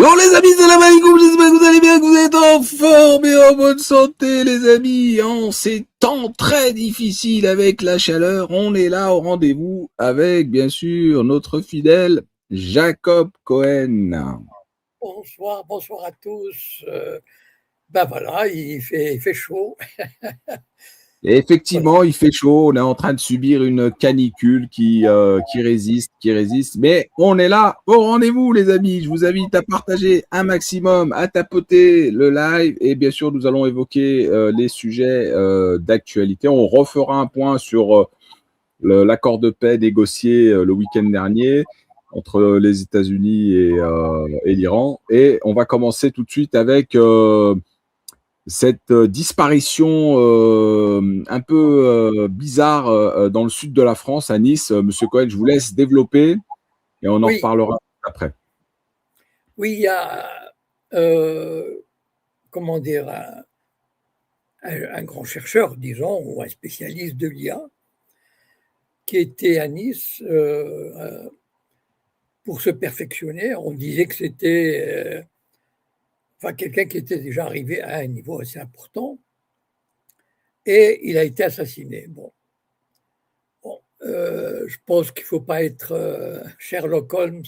Bon les amis, salam alaikum, j'espère que vous allez bien, que vous êtes en forme et en bonne santé les amis. En ces temps très difficiles avec la chaleur, on est là au rendez-vous avec bien sûr notre fidèle Jacob Cohen. Bonsoir, bonsoir à tous. Ben voilà, il fait chaud. Et Voilà. effectivement, il fait chaud, on est en train de subir une canicule qui résiste, mais on est là au rendez-vous les amis. Je vous invite à partager un maximum, à tapoter le live et bien sûr nous allons évoquer les sujets d'actualité. On refera un point sur l'accord de paix négocié le week-end dernier entre les États-Unis et l'Iran. Et on va commencer tout de suite avec cette disparition un peu bizarre dans le sud de la France, à Nice. Monsieur Cohen, je vous laisse développer et on en Oui, reparlera après. oui, il y a, comment dire, un grand chercheur, disons, ou un spécialiste de l'IA, qui était à Nice pour se perfectionner. On disait que c'était enfin, quelqu'un qui était déjà arrivé à un niveau assez important, et il a été assassiné. Bon, je pense qu'il ne faut pas être Sherlock Holmes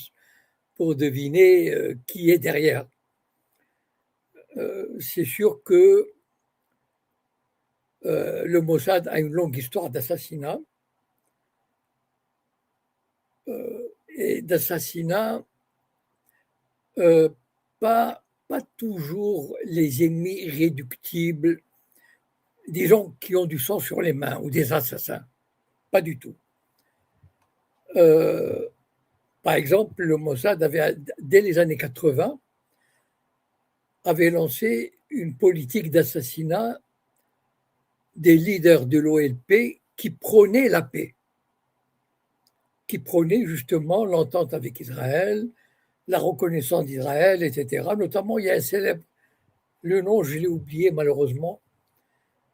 pour deviner qui est derrière. C'est sûr que le Mossad a une longue histoire d'assassinat et d'assassinat euh, pas toujours les ennemis irréductibles, des gens qui ont du sang sur les mains ou des assassins, pas du tout. Euh, Par exemple, le Mossad avait, dès les années 80, avait lancé une politique d'assassinat des leaders de l'OLP qui prônaient la paix, qui prônaient justement l'entente avec Israël, la reconnaissance d'Israël, etc. Notamment, il y a un célèbre, le nom, je l'ai oublié malheureusement,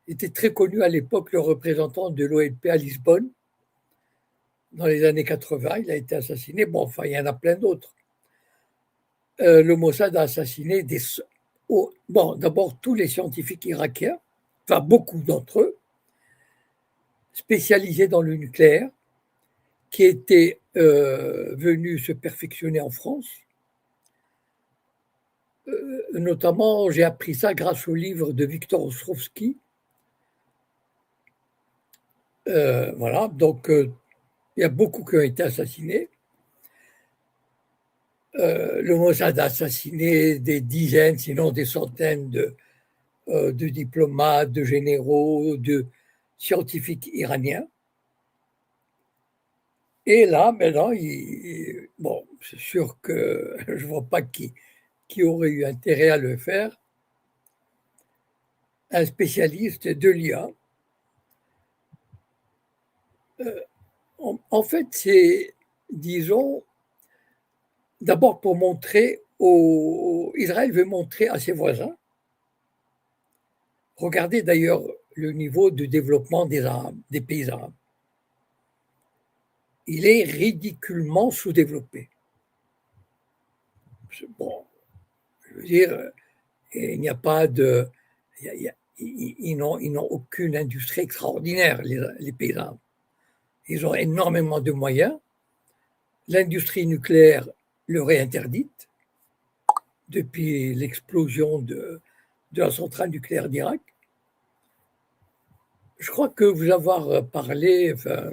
était très connu à l'époque, le représentant de l'OLP à Lisbonne, dans les années 80, il a été assassiné. Bon, enfin, il y en a plein d'autres. Le Mossad a assassiné bon, d'abord tous les scientifiques irakiens, enfin beaucoup d'entre eux, spécialisés dans le nucléaire, qui étaient venus se perfectionner en France. Notamment, j'ai appris ça grâce au livre de Victor Ostrovsky. Voilà, donc il y a beaucoup qui ont été assassinés. Le Mossad a assassiné des dizaines, sinon des centaines de diplomates, de généraux, de scientifiques iraniens. Et là, maintenant, bon, c'est sûr que je ne vois pas qui aurait eu intérêt à le faire. Un spécialiste de l'IA. En fait, c'est, disons, d'abord pour montrer Israël veut montrer à ses voisins. Regardez d'ailleurs le niveau de développement des Arabes, des pays arabes. Il est ridiculement sous-développé. Bon, je veux dire, il n'y a pas de. Ils n'ont aucune industrie extraordinaire, les pays arabes. Ils ont énormément de moyens. L'industrie nucléaire leur est interdite depuis l'explosion de la centrale nucléaire d'Irak. Je crois que vous avoir parlé, enfin,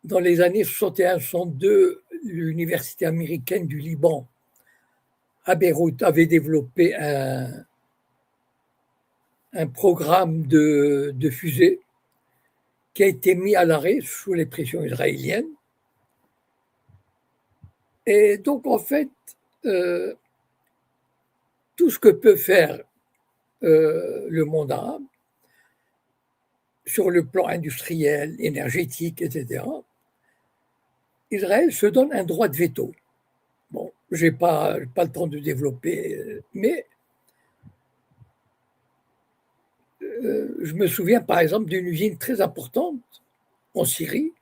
dans les années 61-62, l'université américaine du Liban à Beyrouth avait développé un programme de fusée qui a été mis à l'arrêt sous les pressions israéliennes. Et donc, en fait, euh, tout ce que peut faire le monde arabe sur le plan industriel, énergétique, etc., Israël se donne un droit de veto. Bon, je n'ai pas le temps de développer, mais je me souviens par exemple d'une usine très importante en Syrie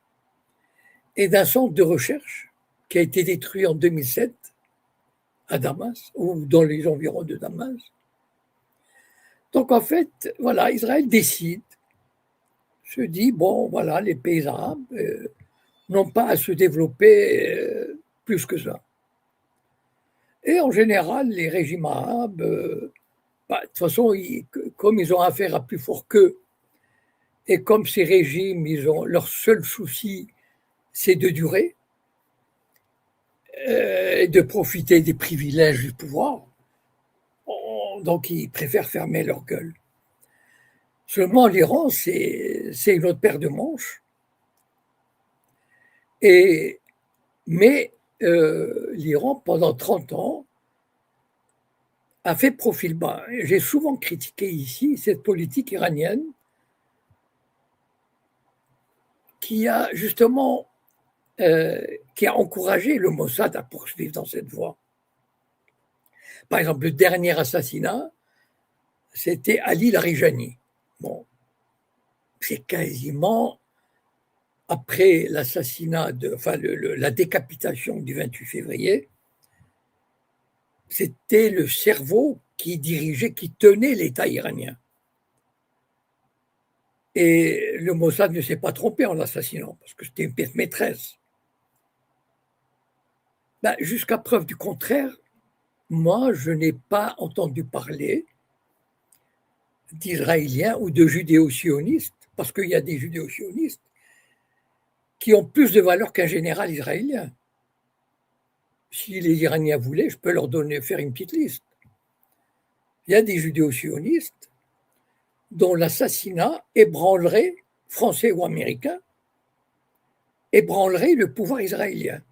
et d'un centre de recherche qui a été détruit en 2007 à Damas ou dans les environs de Damas. Donc en fait, voilà, Israël décide, se dit, bon, voilà, les pays arabes n'ont pas à se développer plus que ça. Et en général, les régimes arabes, de toute façon, comme ils ont affaire à plus fort qu'eux, et comme ces régimes, leur seul souci, c'est de durer, et de profiter des privilèges du pouvoir, donc ils préfèrent fermer leur gueule. Seulement, l'Iran, c'est une autre paire de manches. Mais l'Iran, pendant 30 ans, a fait profil bas. J'ai souvent critiqué ici cette politique iranienne qui a justement qui a encouragé le Mossad à poursuivre dans cette voie. Par exemple, le dernier assassinat, c'était Ali Larijani. Bon, c'est quasiment après l'assassinat, la décapitation du 28 février, c'était le cerveau qui dirigeait, qui tenait l'État iranien. Et le Mossad ne s'est pas trompé en l'assassinant, parce que c'était une pièce maîtresse. Jusqu'à preuve du contraire, moi, je n'ai pas entendu parler d'Israéliens ou de judéo-sionistes, parce qu'il y a des judéo-sionistes qui ont plus de valeur qu'un général israélien. Si les Iraniens voulaient, je peux leur faire une petite liste. Il y a des judéo-sionistes dont l'assassinat ébranlerait, français ou américain, ébranlerait le pouvoir israélien.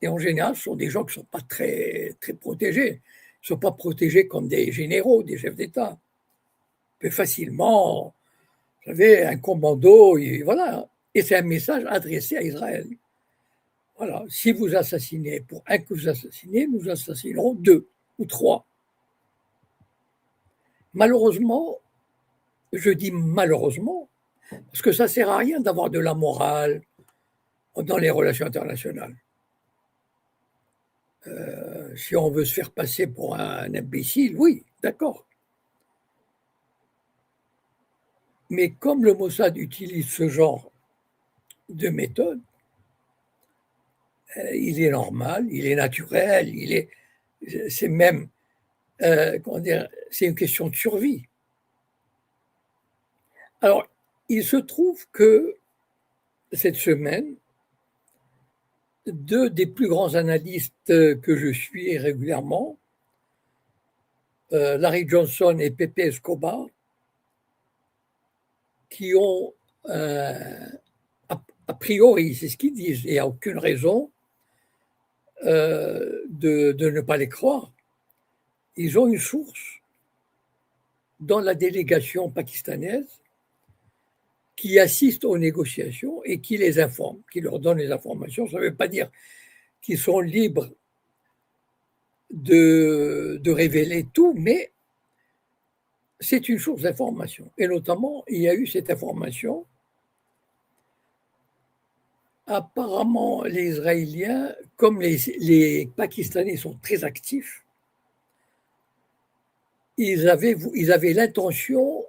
Et en général, ce sont des gens qui ne sont pas très, très protégés. Ils ne sont pas protégés comme des généraux, des chefs d'État. On peut facilement, vous savez, un commando, et voilà. Et c'est un message adressé à Israël. Voilà, si vous assassinez, pour un que vous assassinez, nous assassinerons 2 ou 3. Malheureusement, je dis malheureusement, parce que ça ne sert à rien d'avoir de la morale dans les relations internationales. Si on veut se faire passer pour un imbécile, oui, d'accord. Mais comme le Mossad utilise ce genre de méthode, il est normal, il est naturel, c'est même, comment dire, c'est une question de survie. Alors, il se trouve que cette semaine, 2 des plus grands analystes que je suis régulièrement, Larry Johnson et Pepe Escobar, qui ont, a priori, c'est ce qu'ils disent, et il n'y a aucune raison de ne pas les croire, ils ont une source dans la délégation pakistanaise qui assiste aux négociations et qui les informe, qui leur donne les informations. Ça ne veut pas dire qu'ils sont libres de révéler tout, mais c'est une source d'information. Et notamment, il y a eu cette information. Apparemment, les Israéliens, comme les Pakistanais sont très actifs, ils avaient l'intention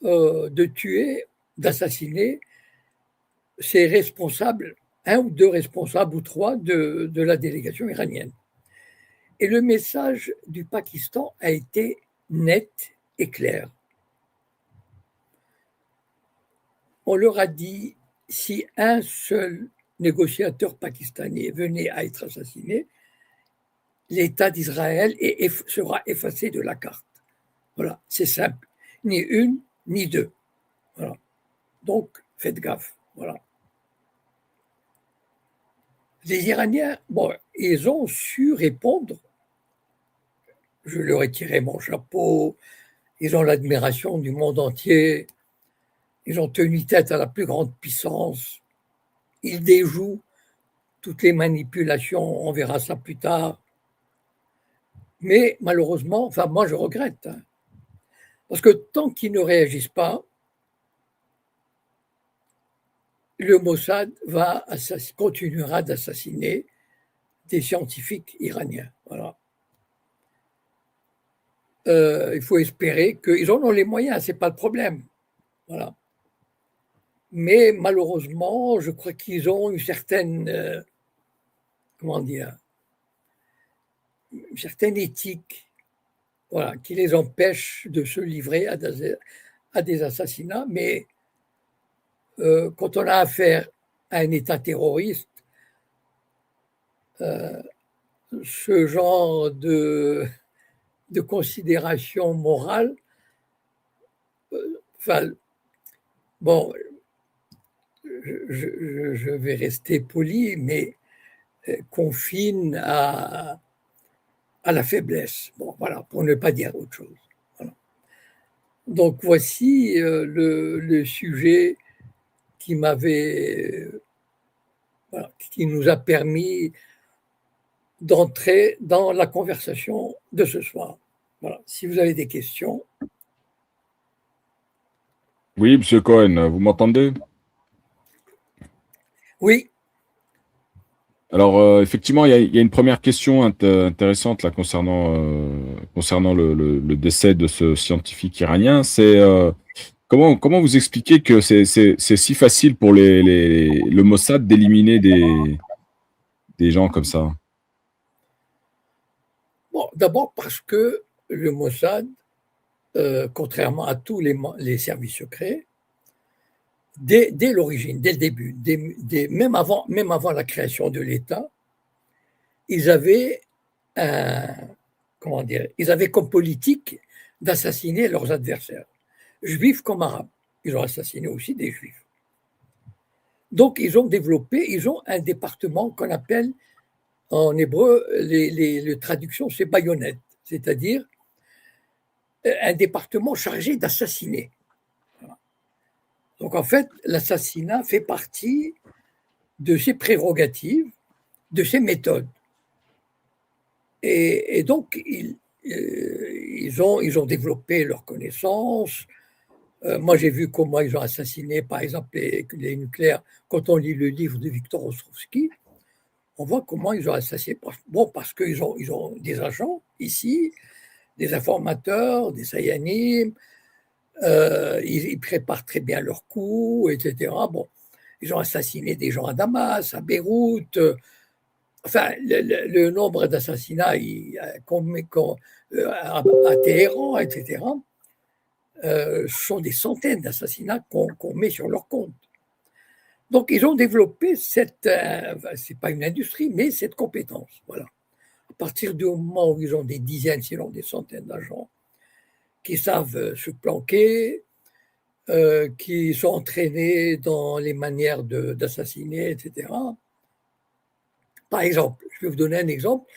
de tuer, d'assassiner ces responsables, 1 ou 2 responsables ou 3 de la délégation iranienne. Et le message du Pakistan a été net et clair. On leur a dit, si un seul négociateur pakistanais venait à être assassiné, l'État d'Israël sera effacé de la carte. Voilà, c'est simple. Ni une, ni 2. Voilà. Donc, faites gaffe. Voilà. Les Iraniens, bon, ils ont su répondre. Je leur ai tiré mon chapeau. Ils ont l'admiration du monde entier. Ils ont tenu tête à la plus grande puissance. Ils déjouent toutes les manipulations. On verra ça plus tard. Mais malheureusement, enfin, moi, je regrette. Hein, parce que tant qu'ils ne réagissent pas, le Mossad continuera d'assassiner des scientifiques iraniens. Voilà. Il faut espérer qu'ils en ont les moyens, ce n'est pas le problème. Voilà. Mais malheureusement, je crois qu'ils ont une certaine, comment dire, une certaine éthique, voilà, qui les empêche de se livrer à des assassinats. Mais quand on a affaire à un État terroriste, ce genre de considération morale, enfin, bon, je vais rester poli, mais confine à la faiblesse. Bon, voilà, pour ne pas dire autre chose. Voilà. Donc voici le sujet qui m'avait, voilà, qui nous a permis d'entrer dans la conversation de ce soir. Voilà. Si vous avez des questions. Oui, Monsieur Cohen, vous m'entendez? Oui. Alors, effectivement, il y a une première question intéressante là concernant le décès de ce scientifique iranien. C'est comment vous expliquez que c'est si facile pour le Mossad d'éliminer des gens comme ça? Bon, d'abord parce que le Mossad, contrairement à tous les services secrets, dès l'origine, dès le début, même avant la création de l'État, ils avaient ils avaient comme politique d'assassiner leurs adversaires, juifs comme arabes. Ils ont assassiné aussi des juifs. Donc, ils ont un département qu'on appelle en hébreu, les traductions, c'est baïonnette, c'est-à-dire un département chargé d'assassiner. Donc, en fait, l'assassinat fait partie de ses prérogatives, de ses méthodes. Et donc, ils ont développé leurs connaissances. Moi, j'ai vu comment ils ont assassiné, par exemple, les nucléaires. Quand on lit le livre de Victor Ostrovsky, on voit comment ils ont assassiné. Bon, parce qu'ils ont des agents ici, des informateurs, des sayanim, ils préparent très bien leurs coups, etc. Bon, ils ont assassiné des gens à Damas, à Beyrouth. Enfin, le nombre d'assassinats à Téhéran, etc., sont des centaines d'assassinats qu'on met sur leur compte. Donc, ils ont développé c'est pas une industrie, mais cette compétence. Voilà. À partir du moment où ils ont des dizaines, sinon des centaines d'agents qui savent se planquer, qui sont entraînés dans les manières d'assassiner, etc. Par exemple, je vais vous donner un exemple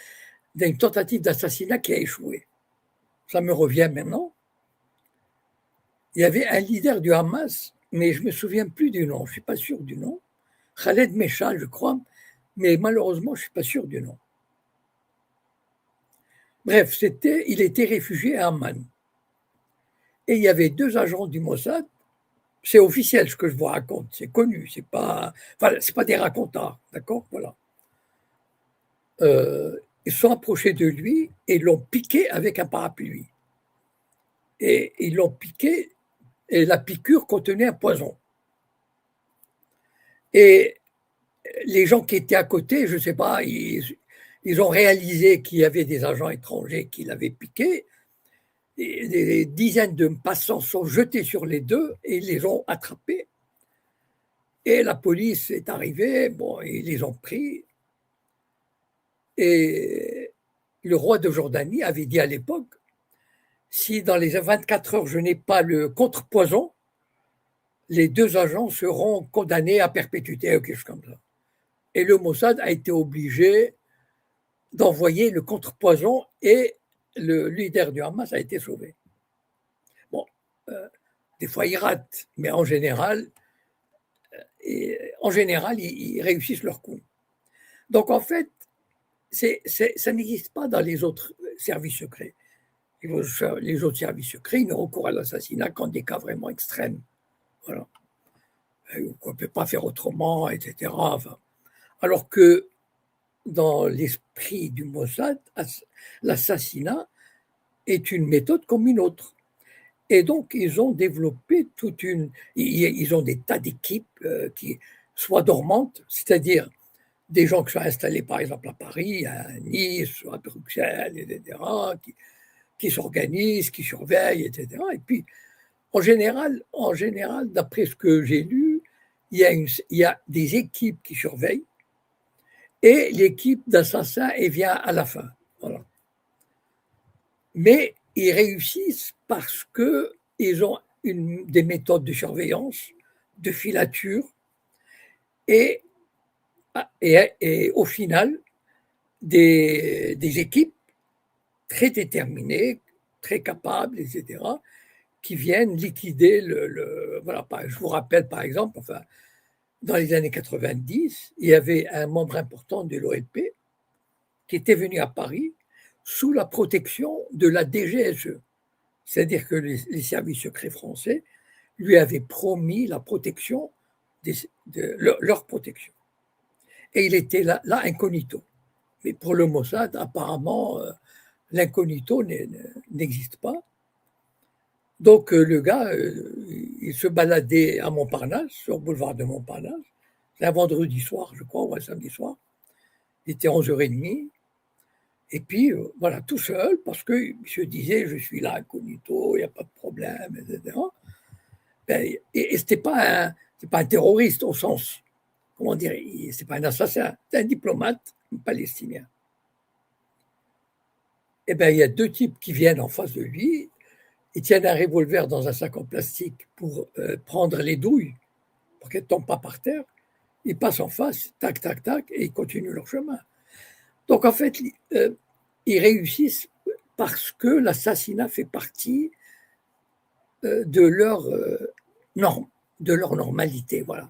d'une tentative d'assassinat qui a échoué. Ça me revient maintenant. Il y avait un leader du Hamas, mais je ne me souviens plus du nom, je ne suis pas sûr du nom. Khaled Meshal, je crois, mais malheureusement, je ne suis pas sûr du nom. Bref, il était réfugié à Amman. Et il y avait 2 agents du Mossad. C'est officiel ce que je vous raconte, c'est connu, c'est pas des racontars, d'accord, voilà. Ils sont approchés de lui et l'ont piqué avec un parapluie. Et ils l'ont piqué, et la piqûre contenait un poison. Et les gens qui étaient à côté, je ne sais pas, ils ont réalisé qu'il y avait des agents étrangers qui l'avaient piqué. Et des dizaines de passants sont jetés sur les 2 et ils les ont attrapés. Et la police est arrivée, bon, ils les ont pris. Et le roi de Jordanie avait dit à l'époque, si dans les 24 heures je n'ai pas le contrepoison, les 2 agents seront condamnés à perpétuité ou quelque chose comme ça. Et le Mossad a été obligé d'envoyer le contrepoison et le leader du Hamas a été sauvé. Bon, des fois ils ratent, mais en général, ils réussissent leur coup. Donc en fait, ça n'existe pas dans les autres services secrets. Les autres services secrets, ils ne recourent à l'assassinat qu'en des cas vraiment extrêmes. Voilà. On ne peut pas faire autrement, etc. Enfin, alors que dans l'esprit du Mossad, l'assassinat est une méthode comme une autre. Et donc, ils ont développé ils ont des tas d'équipes qui soient dormantes, c'est-à-dire des gens qui sont installés, par exemple, à Paris, à Nice, à Bruxelles, etc., qui s'organisent, qui surveillent, etc. Et puis, en général, d'après ce que j'ai lu, il y a des équipes qui surveillent et l'équipe d'assassins vient à la fin. Voilà. Mais ils réussissent parce qu'ils ont des méthodes de surveillance, de filature, et, et au final, des équipes très déterminées, très capables, etc., qui viennent liquider voilà. Je vous rappelle, par exemple, enfin, dans les années 90, il y avait un membre important de l'OLP qui était venu à Paris sous la protection de la DGSE. C'est-à-dire que les services secrets français lui avaient promis la protection, leur protection. Et il était là incognito. Mais pour le Mossad, apparemment, l'incognito n'existe pas. Donc le gars, il se baladait à Montparnasse, sur le boulevard de Montparnasse. C'est un vendredi soir, je crois, ou un samedi soir. Il était 11h30. Et puis, voilà, tout seul, parce qu'il se disait, je suis là incognito, il n'y a pas de problème, etc. Ben, et ce n'est pas un terroriste au sens, comment dire, ce n'est pas un assassin, c'est un diplomate palestinien. Et bien, il y a deux types qui viennent en face de lui. Ils tiennent un revolver dans un sac en plastique pour prendre les douilles, pour qu'elles ne tombent pas par terre. Ils passent en face, tac, tac, tac, et ils continuent leur chemin. Donc, en fait, ils réussissent parce que l'assassinat fait partie de leur norme, de leur normalité, voilà.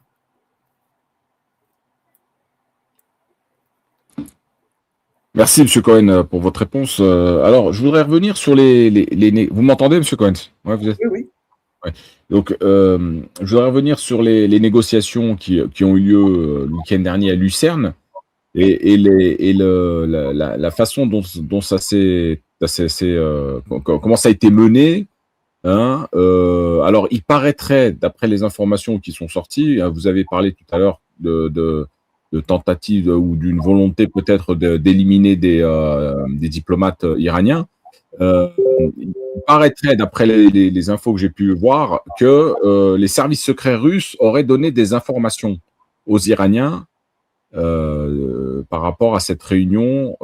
Merci, Monsieur Cohen, pour votre réponse. Alors, je voudrais revenir sur Vous m'entendez, Monsieur Cohen? Ouais, vous êtes... Oui, oui. Ouais. Donc, je voudrais revenir sur les négociations qui ont eu lieu le week-end dernier à Lucerne et la façon dont ça s'est, comment ça a été mené. Hein, alors, il paraîtrait, d'après les informations qui sont sorties, vous avez parlé tout à l'heure de tentatives ou d'une volonté peut-être d'éliminer des diplomates iraniens. Il paraîtrait, d'après les infos que j'ai pu voir, que les services secrets russes auraient donné des informations aux Iraniens par rapport à cette réunion.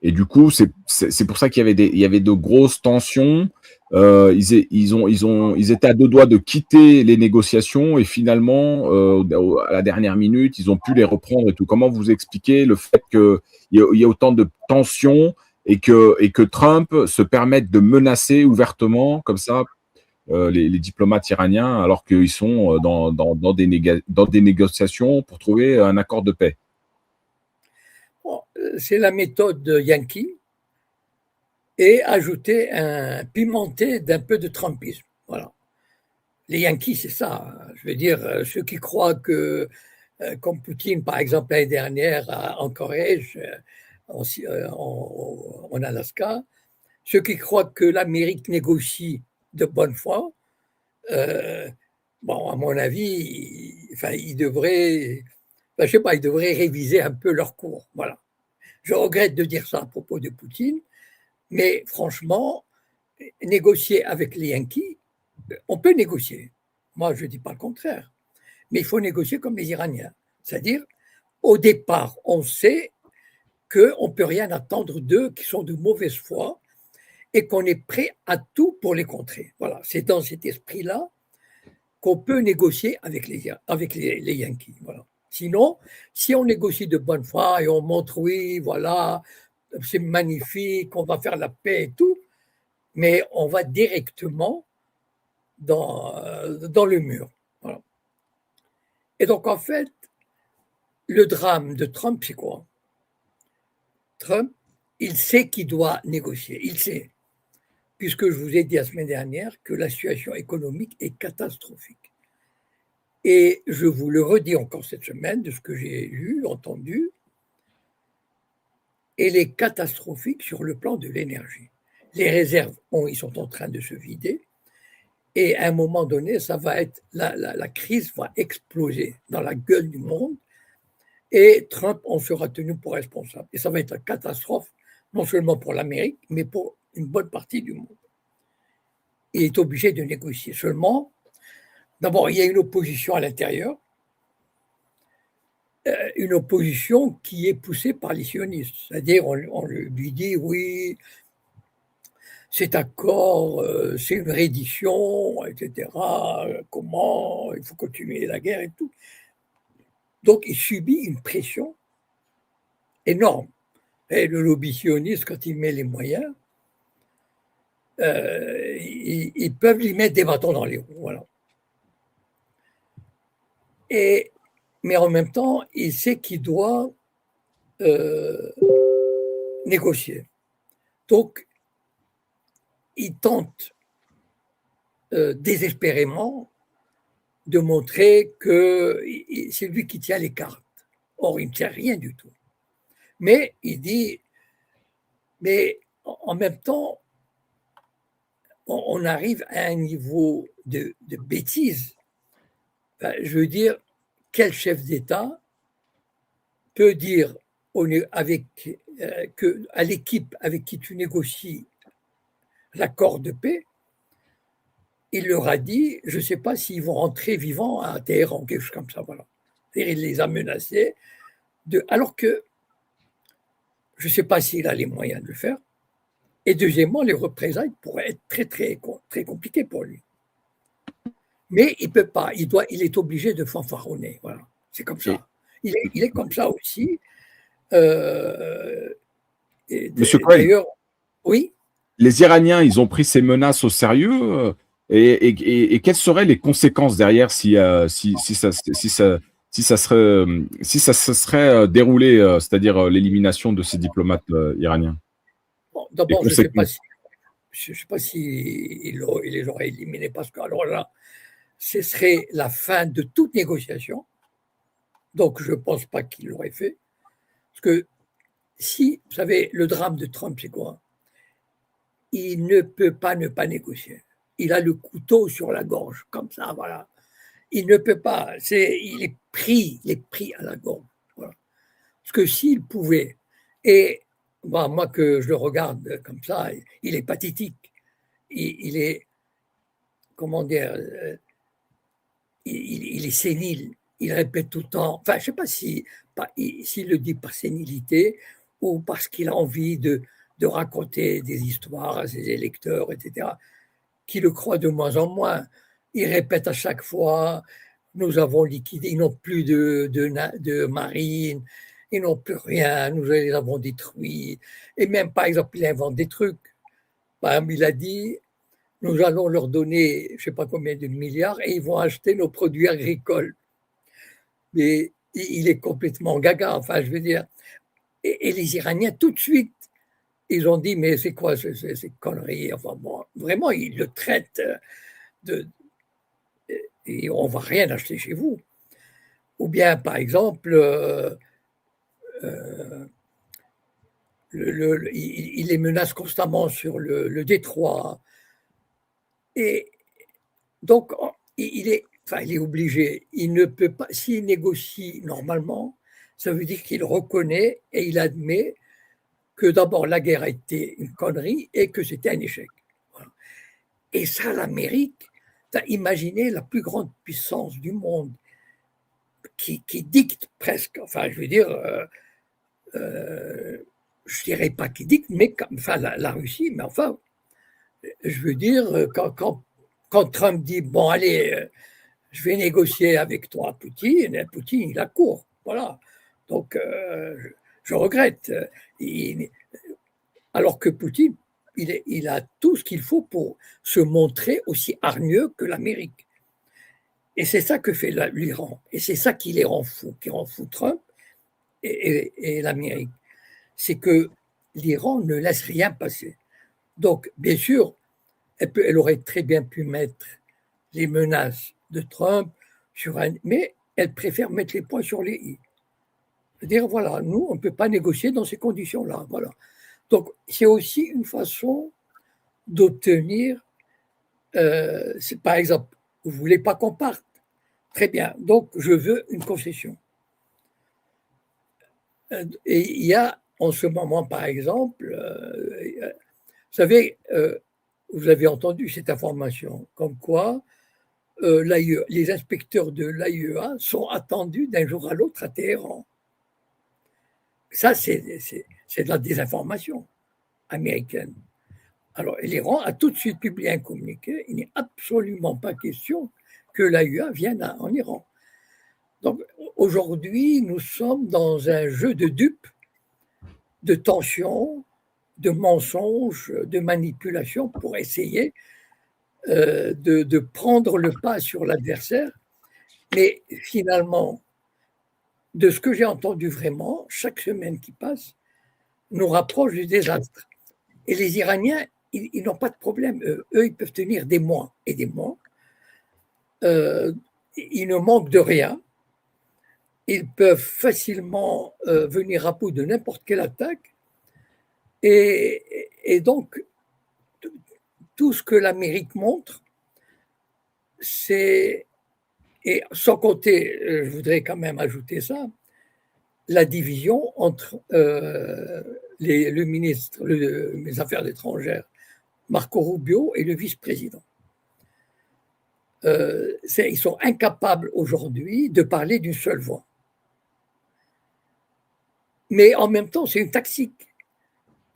Et du coup, c'est pour ça qu'il y avait de grosses tensions. Ils étaient à deux doigts de quitter les négociations et finalement, à la dernière minute, ils ont pu les reprendre et tout. Comment vous expliquez le fait qu'il y ait autant de tensions et que Trump se permette de menacer ouvertement comme ça les diplomates iraniens alors qu'ils sont dans des négociations pour trouver un accord de paix? Bon, c'est la méthode Yankee et ajouter pimenter d'un peu de Trumpisme. Voilà. Les Yankees, c'est ça. Je veux dire, ceux qui croient que, comme Poutine, par exemple, l'année dernière en Corrège, en Alaska, ceux qui croient que l'Amérique négocie de bonne foi, bon, à mon avis, ils devraient, je sais pas, ils devraient réviser un peu leur cours. Voilà. Je regrette de dire ça à propos de Poutine, mais franchement, négocier avec les Yankees, on peut négocier. Moi, je ne dis pas le contraire. Mais il faut négocier comme les Iraniens. C'est-à-dire, au départ, on sait qu'on ne peut rien attendre d'eux, qui sont de mauvaise foi, et qu'on est prêt à tout pour les contrer. Voilà, c'est dans cet esprit-là qu'on peut négocier avec les Yankees. Voilà. Sinon, si on négocie de bonne foi et on montre, oui, voilà, c'est magnifique, on va faire la paix et tout, mais on va directement dans le mur. Voilà. Et donc, en fait, le drame de Trump, c'est quoi? Trump, il sait qu'il doit négocier. Il sait, puisque je vous ai dit la semaine dernière que la situation économique est catastrophique. Et je vous le redis encore cette semaine, de ce que j'ai lu, entendu, elle est catastrophique sur le plan de l'énergie. Les réserves, ils sont en train de se vider. Et à un moment donné, la crise va exploser dans la gueule du monde. Et Trump en sera tenu pour responsable. Et ça va être une catastrophe, non seulement pour l'Amérique, mais pour une bonne partie du monde. Il est obligé de négocier. Seulement, d'abord, il y a une opposition à l'intérieur, une opposition qui est poussée par les sionistes. C'est-à-dire, on lui dit, oui, cet accord, c'est une reddition, etc. Comment il faut continuer la guerre et tout. Donc, il subit une pression énorme. Et le lobby sioniste, quand il met les moyens, ils peuvent lui mettre des bâtons dans les roues. Voilà. Mais en même temps, il sait qu'il doit négocier. Donc, il tente désespérément de montrer que c'est lui qui tient les cartes. Or, il ne tient rien du tout. Mais il dit, mais en même temps, on arrive à un niveau de bêtise. Enfin, je veux dire, quel chef d'État peut dire à l'équipe avec qui tu négocies l'accord de paix, il leur a dit, je ne sais pas s'ils vont rentrer vivants à Téhéran, quelque chose comme ça. Voilà. Et il les a menacés, alors que je ne sais pas s'il a les moyens de le faire. Et deuxièmement, les représailles pourraient être très, très, très compliquées pour lui. Mais il ne peut pas, il est obligé de fanfaronner. Voilà. C'est comme ça. Il est comme ça aussi. Monsieur Cohen, d'ailleurs, oui. Les Iraniens, ils ont pris ces menaces au sérieux et quelles seraient les conséquences derrière si ça se serait déroulé, c'est-à-dire l'élimination de ces diplomates iraniens? Bon, d'abord, je ne sais pas si il les aurait éliminés parce que alors là, ce serait la fin de toute négociation. Donc, je ne pense pas qu'il l'aurait fait. Parce que si, vous savez, le drame de Trump, c'est quoi? Il ne peut pas ne pas négocier. Il a le couteau sur la gorge, comme ça, voilà. Il ne peut pas. Il est pris à la gorge. Voilà. Parce que s'il pouvait, et moi que je le regarde comme ça, il est pathétique. Il est, comment dire, il est sénile. Il répète tout le temps. Enfin, je ne sais pas s'il le dit par sénilité ou parce qu'il a envie de raconter des histoires à ses électeurs, etc., qui le croient de moins en moins. Il répète à chaque fois, nous avons liquidé, ils n'ont plus de marine, ils n'ont plus rien, nous les avons détruits. Et même, par exemple, il invente des trucs. Par exemple, il a dit, nous allons leur donner, je ne sais pas combien de milliards, et ils vont acheter nos produits agricoles. Mais il est complètement gaga, enfin, je veux dire. Et les Iraniens, tout de suite, ils ont dit, mais c'est quoi ces conneries? Enfin, bon, vraiment, ils le traitent et on ne va rien acheter chez vous. Ou bien, par exemple, il les menace constamment sur le détroit. Et donc, il est obligé. Il ne peut pas, s'il négocie normalement, ça veut dire qu'il reconnaît et il admet que d'abord la guerre a été une connerie et que c'était un échec. Voilà. Et ça, l'Amérique, tu as imaginé la plus grande puissance du monde qui dicte presque, enfin, je veux dire, je dirais pas qui dicte, mais enfin, la Russie, mais enfin, je veux dire, quand Trump dit, bon, allez, je vais négocier avec toi, Poutine, Poutine, il accourt. Voilà. Donc, je regrette. Alors que Poutine, il a tout ce qu'il faut pour se montrer aussi hargneux que l'Amérique. Et c'est ça que fait l'Iran. Et c'est ça qui les rend fous, qui rend fou Trump et l'Amérique. C'est que l'Iran ne laisse rien passer. Donc, bien sûr, elle aurait très bien pu mettre les menaces de Trump mais elle préfère mettre les points sur les i. Dire, voilà, nous, on ne peut pas négocier dans ces conditions-là. Voilà. Donc, c'est aussi une façon d'obtenir, par exemple, vous ne voulez pas qu'on parte. Très bien, donc je veux une concession. Et il y a en ce moment, par exemple, vous savez, vous avez entendu cette information, comme quoi les inspecteurs de l'AIEA sont attendus d'un jour à l'autre à Téhéran. Ça, c'est de la désinformation américaine. Alors, l'Iran a tout de suite publié un communiqué. Il n'est absolument pas question que l'AIEA vienne en Iran. Donc, aujourd'hui, nous sommes dans un jeu de dupes, de tensions, de mensonges, de manipulations pour essayer de prendre le pas sur l'adversaire. Mais finalement, de ce que j'ai entendu vraiment, chaque semaine qui passe nous rapproche du désastre. Et les Iraniens, ils n'ont pas de problème. Eux, ils peuvent tenir des mois et des mois. Ils ne manquent de rien. Ils peuvent facilement venir à bout de n'importe quelle attaque. Et donc, tout ce que l'Amérique montre, c'est, et sans compter, je voudrais quand même ajouter ça, la division entre le ministre des Affaires étrangères, Marco Rubio, et le vice-président. Ils sont incapables aujourd'hui de parler d'une seule voix. Mais en même temps, c'est une tactique.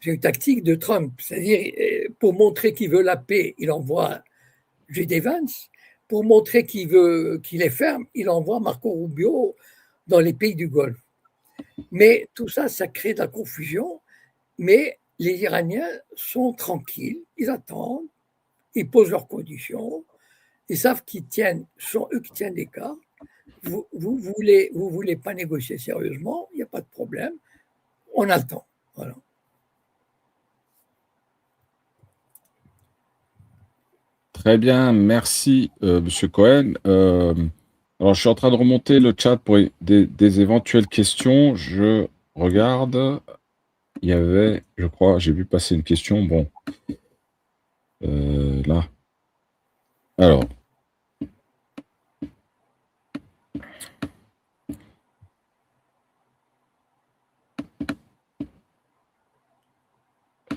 C'est une tactique de Trump. C'est-à-dire, pour montrer qu'il veut la paix, il envoie J.D. Vance. Pour montrer qu'il est ferme, il envoie Marco Rubio dans les pays du Golfe. Mais tout ça, ça crée de la confusion. Mais les Iraniens sont tranquilles, ils attendent, ils posent leurs conditions, ils savent qu'ils tiennent, sont eux qui tiennent l'écart. Vous voulez pas négocier sérieusement, il n'y a pas de problème, on attend. Voilà. Très bien, merci, Monsieur Cohen. Alors, je suis en train de remonter le chat pour des éventuelles questions. Je regarde. Il y avait, je crois, j'ai vu passer une question. Bon, là. Alors.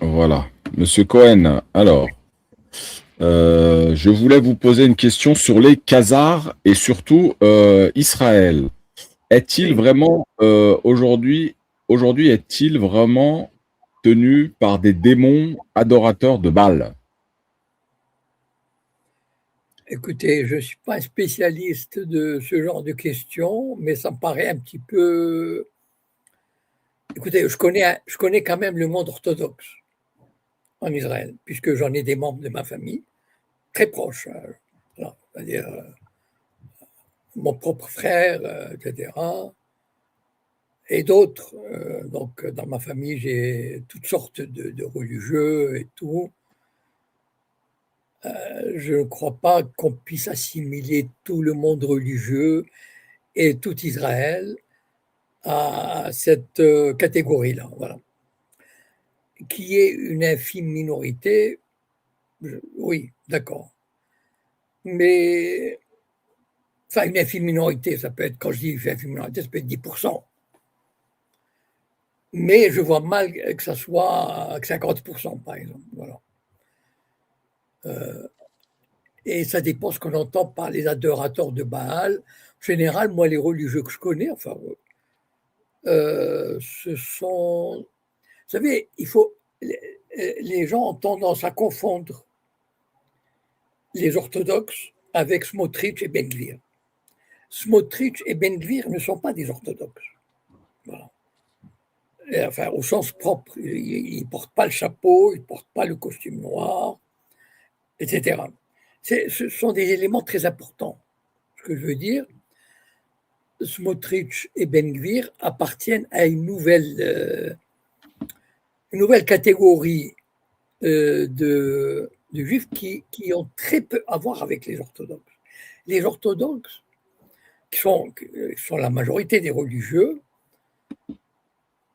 Voilà. Monsieur Cohen, alors, je voulais vous poser une question sur les Khazars et surtout Israël. Est-il vraiment, aujourd'hui, est-il vraiment tenu par des démons adorateurs de Baal? Écoutez, je ne suis pas un spécialiste de ce genre de questions, mais ça me paraît un petit peu. Écoutez, je connais quand même le monde orthodoxe en Israël, puisque j'en ai des membres de ma famille très proches. Voilà, c'est-à-dire mon propre frère, etc. Et d'autres. Donc, dans ma famille, j'ai toutes sortes de religieux et tout. Je ne crois pas qu'on puisse assimiler tout le monde religieux et tout Israël à cette catégorie-là. Voilà. Qui est une infime minorité, oui, d'accord. Mais, enfin, une infime minorité, ça peut être, quand je dis une infime minorité, ça peut être 10%. Mais je vois mal que ça soit 50%, par exemple. Voilà. Et ça dépend ce qu'on entend par les adorateurs de Baal. En général, moi, les religieux que je connais, enfin, ce sont. Vous savez, les gens ont tendance à confondre les orthodoxes avec Smotrich et Ben Gvir. Smotrich et Ben Gvir ne sont pas des orthodoxes. Voilà. Et enfin, au sens propre, ils ne portent pas le chapeau, ils ne portent pas le costume noir, etc. Ce sont des éléments très importants. Ce que je veux dire, Smotrich et Ben Gvir appartiennent à une nouvelle catégorie de juifs qui ont très peu à voir avec les orthodoxes. Les orthodoxes, qui sont la majorité des religieux,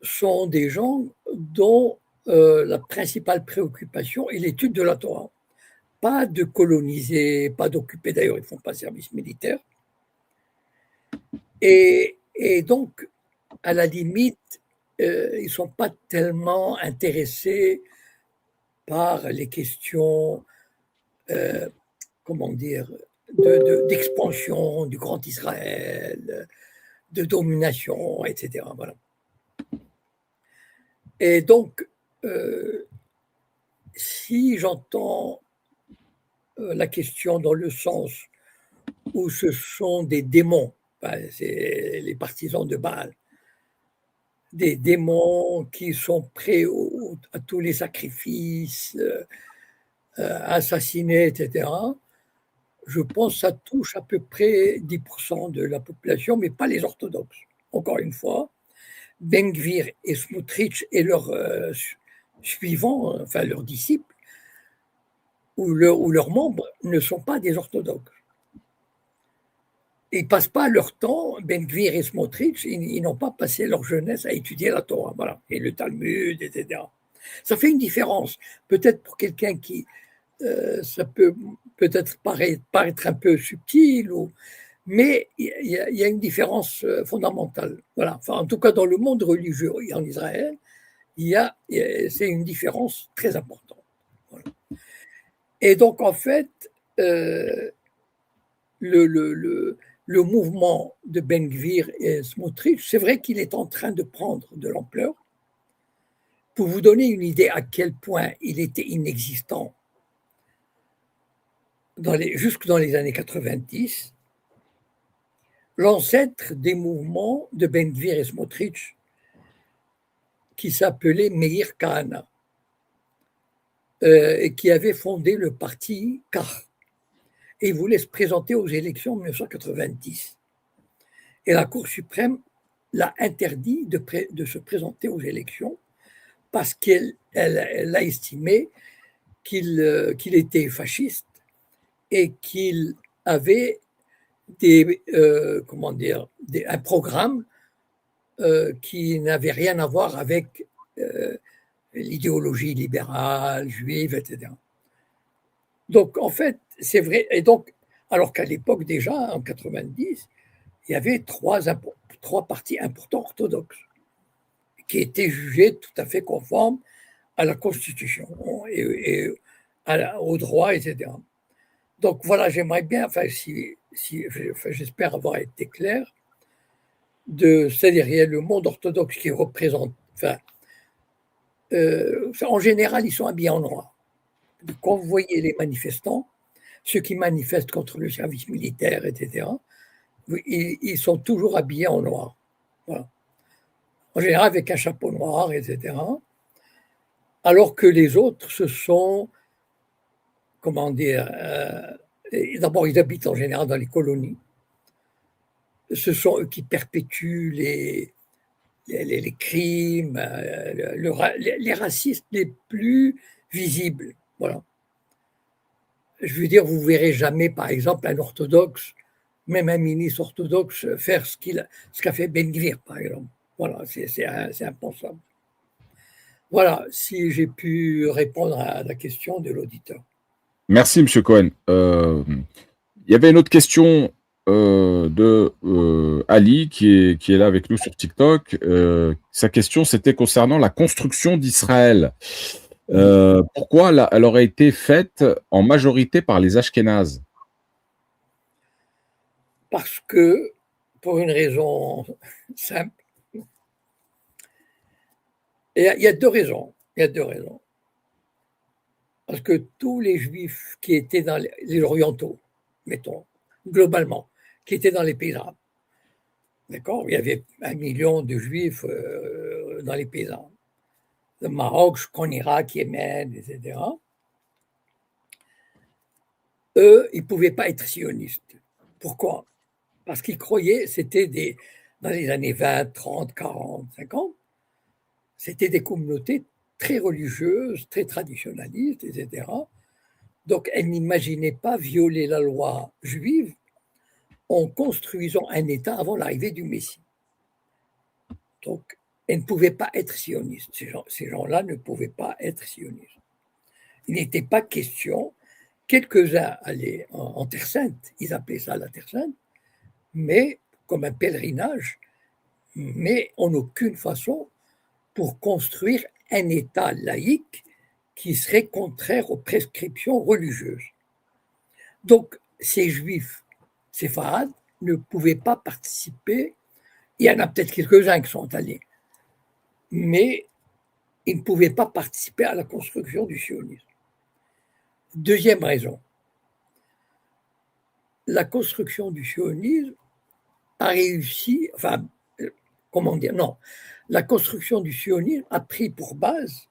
sont des gens dont la principale préoccupation est l'étude de la Torah. Pas de coloniser, pas d'occuper, d'ailleurs, ils ne font pas service militaire. Et donc, à la limite, ils ne sont pas tellement intéressés par les questions, comment dire, d'expansion du Grand Israël, de domination, etc. Voilà. Et donc, si j'entends la question dans le sens où ce sont des démons, c'est les partisans de Baal, des démons qui sont prêts à tous les sacrifices, assassinés, etc. Je pense que ça touche à peu près 10% de la population, mais pas les orthodoxes. Encore une fois, Ben Gvir et Smotrich et leurs suivants, enfin leurs disciples, ou leurs membres ne sont pas des orthodoxes. Ils ne passent pas leur temps, Ben Gvir et Smotrich, ils n'ont pas passé leur jeunesse à étudier la Torah, voilà, et le Talmud, etc. Ça fait une différence. Peut-être pour quelqu'un qui, ça peut peut-être paraître un peu subtil, mais il y a une différence fondamentale. Voilà. Enfin, en tout cas, dans le monde religieux en Israël, c'est une différence très importante. Voilà. Et donc, en fait, le mouvement de Ben Gvir et Smotrich, c'est vrai qu'il est en train de prendre de l'ampleur. Pour vous donner une idée à quel point il était inexistant jusque dans les années 90, l'ancêtre des mouvements de Ben Gvir et Smotrich, qui s'appelait Meir Kahana, et qui avait fondé le parti Kach. Et il voulait se présenter aux élections en 1990. Et la Cour suprême l'a interdit de se présenter aux élections parce qu'elle a estimé qu'il était fasciste et qu'il avait un programme qui n'avait rien à voir avec l'idéologie libérale, juive, etc. Donc, en fait, c'est vrai. Et donc, alors qu'à l'époque, déjà, en 90, il y avait trois partis importants orthodoxes qui étaient jugés tout à fait conformes à la Constitution et au droit, etc. Donc, voilà, j'aimerais bien, j'espère avoir été clair, c'est-à-dire il y a le monde orthodoxe qui représente, en général, ils sont habillés en noir. Quand vous voyez les manifestants, ceux qui manifestent contre le service militaire, etc., ils sont toujours habillés en noir. Voilà. En général, avec un chapeau noir, etc. Alors que les autres, ce sont, comment dire, d'abord, ils habitent en général dans les colonies. Ce sont eux qui perpétuent les crimes, les racistes les plus visibles. Voilà. Je veux dire, vous ne verrez jamais, par exemple, un orthodoxe, même un ministre orthodoxe, faire ce qu'a fait Ben Gvir, par exemple. Voilà, c'est impensable. Voilà, si j'ai pu répondre à la question de l'auditeur. Merci, M. Cohen. Il y avait une autre question de Ali qui est là avec nous sur TikTok. Sa question, c'était concernant la construction d'Israël. Pourquoi elle aurait été faite en majorité par les Ashkénazes? Parce que, pour une raison simple, il y a deux raisons. Il y a deux raisons. Parce que tous les juifs qui étaient dans les orientaux, mettons, globalement, qui étaient dans les pays arabes, d'accord, il y avait 1 million de juifs dans les pays arabes, le Maroc, jusqu'en Irak, Yémen, etc. Eux, ils ne pouvaient pas être sionistes. Pourquoi? Parce qu'ils croyaient, dans les années 20, 30, 40, 50, c'était des communautés très religieuses, très traditionnalistes, etc. Donc, elles n'imaginaient pas violer la loi juive en construisant un État avant l'arrivée du Messie. Donc, elles ne pouvaient pas être sionistes. Ces gens-là ne pouvaient pas être sionistes. Il n'était pas question. Quelques-uns allaient en Terre Sainte, ils appelaient ça la Terre Sainte, mais comme un pèlerinage, mais en aucune façon pour construire un État laïque qui serait contraire aux prescriptions religieuses. Donc, ces juifs séfarades ne pouvaient pas participer. Il y en a peut-être quelques-uns qui sont allés, mais ils ne pouvaient pas participer à la construction du sionisme. Deuxième raison, la construction du sionisme a réussi, enfin, comment dire, non, la construction du sionisme a pris pour base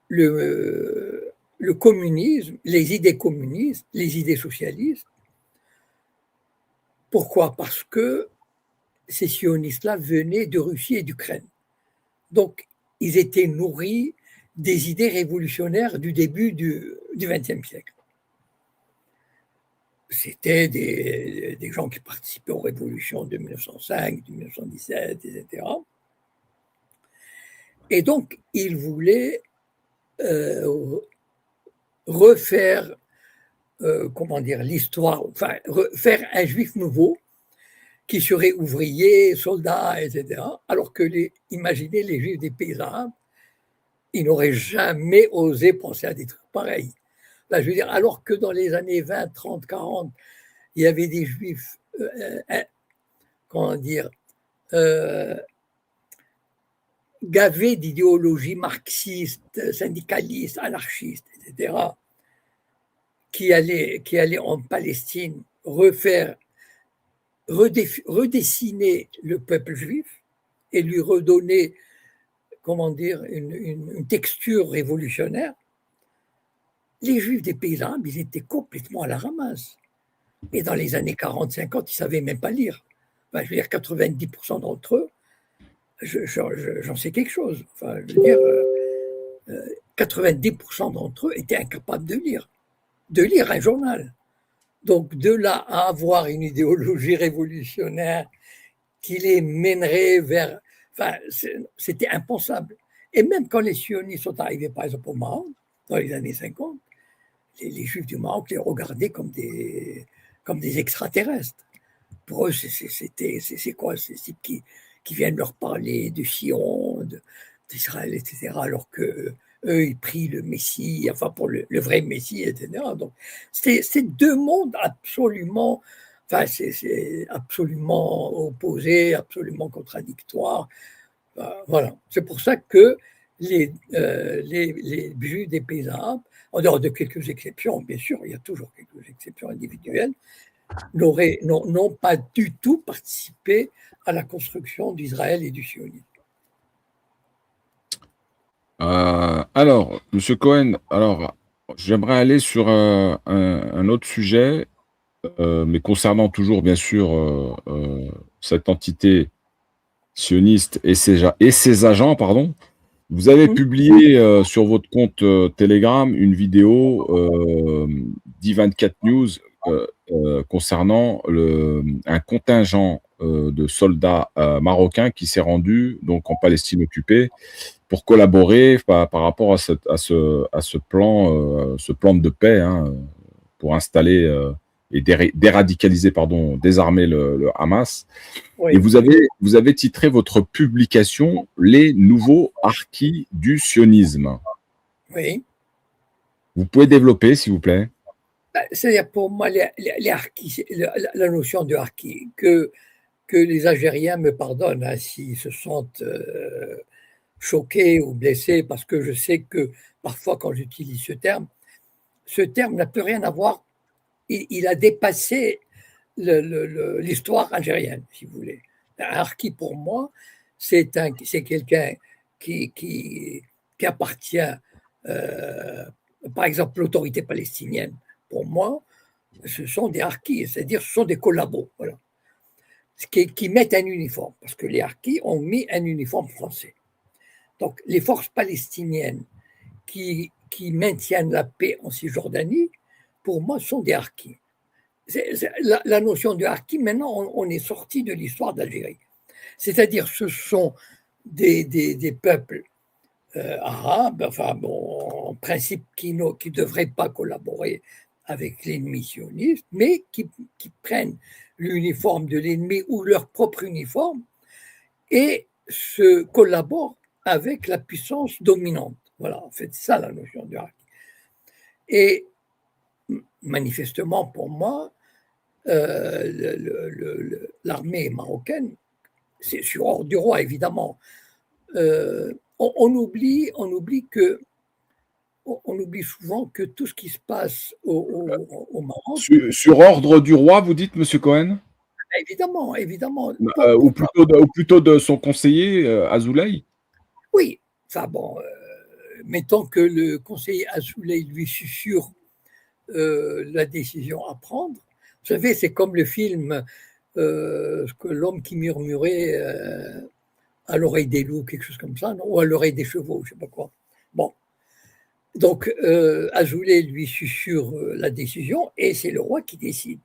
le communisme, les idées communistes, les idées socialistes. Pourquoi? Parce que ces sionistes-là venaient de Russie et d'Ukraine. Donc, ils étaient nourris des idées révolutionnaires du début du XXe siècle. C'était des gens qui participaient aux révolutions de 1905, de 1917, etc. Et donc, ils voulaient refaire, comment dire, l'histoire, enfin, faire un juif nouveau qui serait ouvrier, soldat, etc. Alors que, imaginez les juifs des pays arabes, ils n'auraient jamais osé penser à des trucs pareils. Là, je veux dire, alors que dans les années 20, 30, 40, il y avait des juifs, comment dire, gavés d'idéologie marxiste, syndicaliste, anarchiste, etc., qui allaient en Palestine redessiner le peuple juif et lui redonner, comment dire, une texture révolutionnaire. Les juifs des pays arabes, ils étaient complètement à la ramasse. Et dans les années 40-50, ils ne savaient même pas lire. Enfin, je veux dire, 90% d'entre eux, j'en sais quelque chose. Enfin, je veux dire, 90% d'entre eux étaient incapables de lire un journal. Donc, de là à avoir une idéologie révolutionnaire qui les mènerait vers... Enfin, c'était impensable. Et même quand les sionistes sont arrivés, par exemple, au Maroc, dans les années 50, les juifs du Maroc les regardaient comme des extraterrestres. Pour eux, c'est quoi ces types qui viennent leur parler de Sion, d'Israël, etc., alors que eux, ils prient le Messie, enfin pour le vrai Messie, etc. Donc, c'est deux mondes absolument, enfin, c'est absolument opposés, absolument contradictoires. Voilà. C'est pour ça que les Juifs des pays arabes, en dehors de quelques exceptions, bien sûr, il y a toujours quelques exceptions individuelles, n'ont pas du tout participé à la construction d'Israël et du sionisme. Alors, Monsieur Cohen, alors, j'aimerais aller sur un autre sujet, mais concernant toujours, bien sûr, cette entité sioniste et ses agents, pardon. Vous avez publié sur votre compte Telegram une vidéo d'I24 News concernant un contingent de soldats marocains qui s'est rendu donc en Palestine occupée pour collaborer par rapport à ce plan de paix, hein, pour installer et déradicaliser, pardon, désarmer le Hamas. Oui. Et vous avez titré votre publication Les nouveaux harkis du sionisme. Oui. Vous pouvez développer, s'il vous plaît? C'est-à-dire, pour moi, les harkis, la notion de harki, que les Algériens me pardonnent hein, s'ils se sentent choqués ou blessés, parce que je sais que parfois, quand j'utilise ce terme n'a plus rien à voir. Il a dépassé l'histoire algérienne, si vous voulez. Un harki, pour moi, c'est quelqu'un qui appartient, par exemple, l'autorité palestinienne. Pour moi, ce sont des harkis, c'est-à-dire ce sont des collabos, voilà, qui mettent un uniforme, parce que les harkis ont mis un uniforme français. Donc, les forces palestiniennes qui maintiennent la paix en Cisjordanie, pour moi, sont des harkis. La notion de harki, maintenant, on est sorti de l'histoire d'Algérie. C'est-à-dire, ce sont des peuples arabes, enfin, bon, en principe, qui ne devraient pas collaborer avec l'ennemi sioniste, mais qui prennent l'uniforme de l'ennemi ou leur propre uniforme et se collaborent avec la puissance dominante. Voilà, en fait, c'est ça la notion du haki. Et manifestement, pour moi, l'armée marocaine, c'est sur ordre du roi, évidemment. On oublie souvent que tout ce qui se passe au Maroc. Sur ordre du roi, vous dites, Monsieur Cohen? Évidemment, évidemment. Ou plutôt de son conseiller, Azoulay? Oui, enfin bon, mettons que le conseiller Azoulay lui susurre la décision à prendre. Vous savez, c'est comme le film que l'homme qui murmurait à l'oreille des loups, quelque chose comme ça, non, ou à l'oreille des chevaux, je ne sais pas quoi. Bon. Donc, Azoulay lui susurre la décision et c'est le roi qui décide.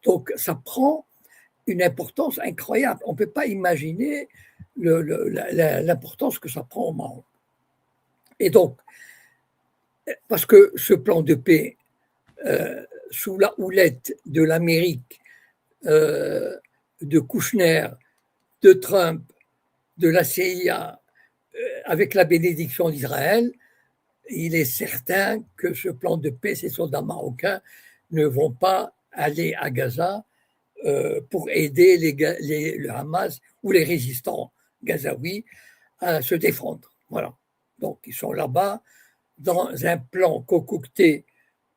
Donc, ça prend une importance incroyable. On ne peut pas imaginer l'importance que ça prend au Maroc. Et donc, parce que ce plan de paix, sous la houlette de l'Amérique, de Kouchner, de Trump, de la CIA, avec la bénédiction d'Israël, il est certain que ce plan de paix, ces soldats marocains ne vont pas aller à Gaza pour aider le Hamas ou les résistants gazaouis à se défendre. Voilà. Donc, ils sont là-bas dans un plan concocté